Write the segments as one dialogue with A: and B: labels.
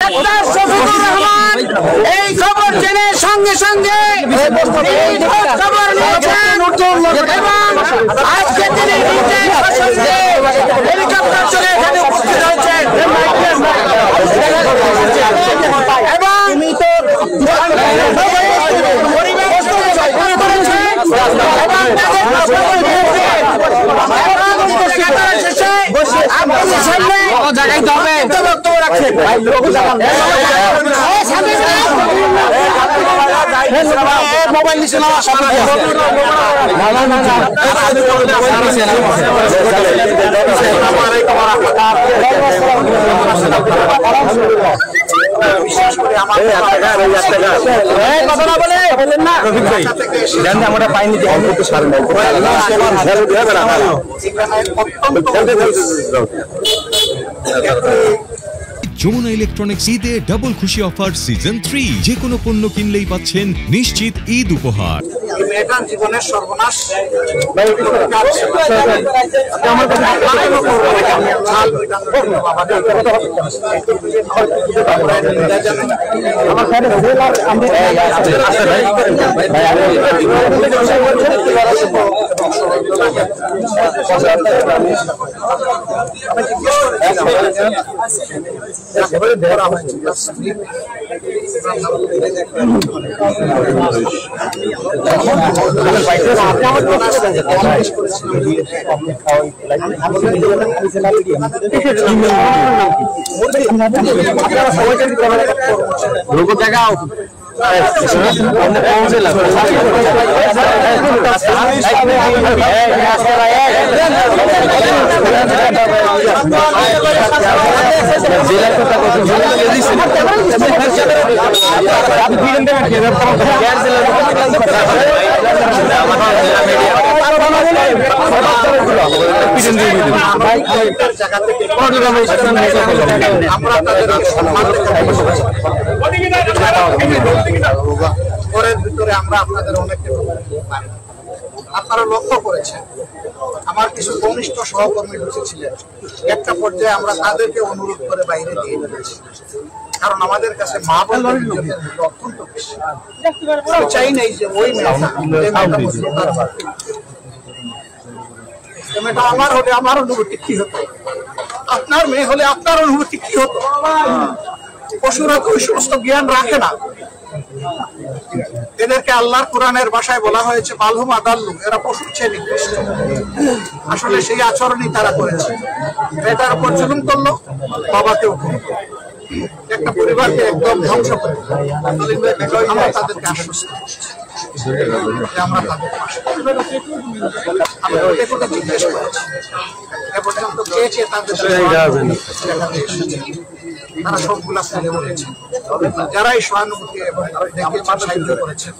A: Doctor Shafiqur Rahman এই খবর জেনে সঙ্গে সঙ্গে খবর নিয়েছেন এবং আজকে তিনি নিজের সশস্ত্রে হেলিকপ্টার চলে এখানে উপস্থিত হয়েছেন এবং মোবাইল নিচে নেওয়া আমরা পাইনি
B: যমুনা ইলেকট্রনিক্স ঈদে ডাবল খুশি অফার সিজন 3 যে কোনো পণ্য কিনলেই পাচ্ছেন নিশ্চিত ঈদ উপহার।
A: মেয়েটার জীবনের সর্বনাশ আপনারা লক্ষ্য করেছেন আমার কিছু ঘনিষ্ঠ সহকর্মী ছিলেন, একটা পর্যায়ে আমরা তাদেরকে অনুরোধ করে বাইরে দিয়ে দিয়েছি, কারণ আমাদের কাছে মা বলবেন অত্যন্ত বেশি। চাই নাই যে ওই মেয়েটা আমার হলে আমার অনুভূতি কি হতো, আপনার মেয়ে হলে আপনার অনুভূতি কি হতো। পশুরা তো ওই সমস্ত জ্ঞান রাখে না। এদেরকে আল্লাহর কোরআনের ভাষায় বলা হয়েছে বালহুম আদাল্লু, এরা পশুর চেয়ে নিকৃষ্ট। আসলে সেই আচরণই তারা করেছে, এটার উপর জুলুম করলো, বাবাকেও একটা পরিবারকে একদম ধ্বংস করে। আমরা তাদেরকে আশ্বস্ত আমরা তাদের পাশে। আমি জিজ্ঞেস করেছি এ পর্যন্ত কে কে তাদের তারা সবগুলা ফেলে বলেছে। যারা এই সহানুভূতি এবং সাহায্য করেছেন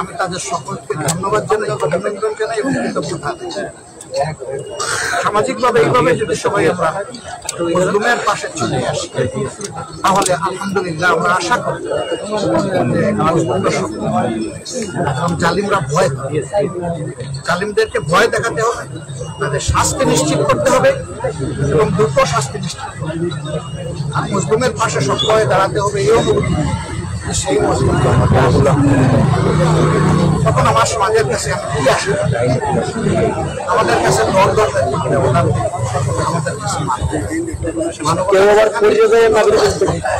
A: আমি তাদের সকলকে ধন্যবাদ জানাই, অভিনন্দন জানাই এবং কৃতজ্ঞতা জানাই। সামাজিকভাবে এইভাবে যদি সবাই আমরা মজলুমের পাশে চলে আসি তাহলে আলহামদুলিল্লাহ আমরা আশা করি জালিমরা ভয় পাবে, জালিমদেরকে ভয় দেখাতে হবে, তাদের শাস্তি নিশ্চিত করতে হবে এবং দ্রুত শাস্তি নিশ্চিত করতে হবে। আর মজলুমের পাশে সব ভয়ে দাঁড়াতে হবে এই অনুভূতি সেই মজলুম তখন আমার সমাজের কাছে আমি ফিরে আসি। আমাদের কাছে দর দরকার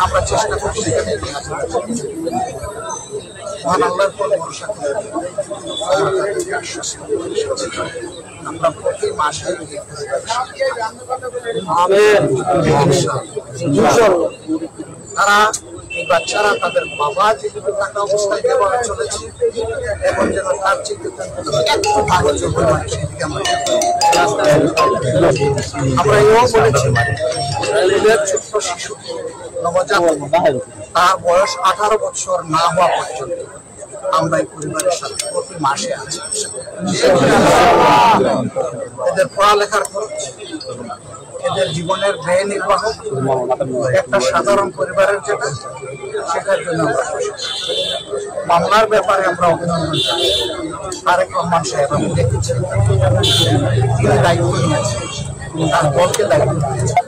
A: আমরা চেষ্টা করছি মহান আল্লাহর পর ভরসা করে আমরা প্রতি মাসে তারা এই বাচ্চারা তাদের বাবা যেগুলো থাকা অবস্থায় যেভাবে চলেছে এখন যেন তার চিন্তা একটু ভালো সেদিকে আমরা এও বলেছি ছোট্ট শিশু নবজাতক তার বয়স 18 বছর না হওয়া পর্যন্ত আমরা এই পরিবারের সাথে প্রতি মাসে আছি। এদের পড়ালেখার খরচ, এদের জীবনের ব্যয় নির্বাহ একটা সাধারণ পরিবারের যেটা সেটার জন্য মামলার ব্যাপারে আমরা অভিনন্দন জানাই। তারেক রহমান সাহেব আমি দেখেছি তিনি দায়িত্ব নিয়েছেন, তার দলকে দায়িত্ব দিয়েছেন।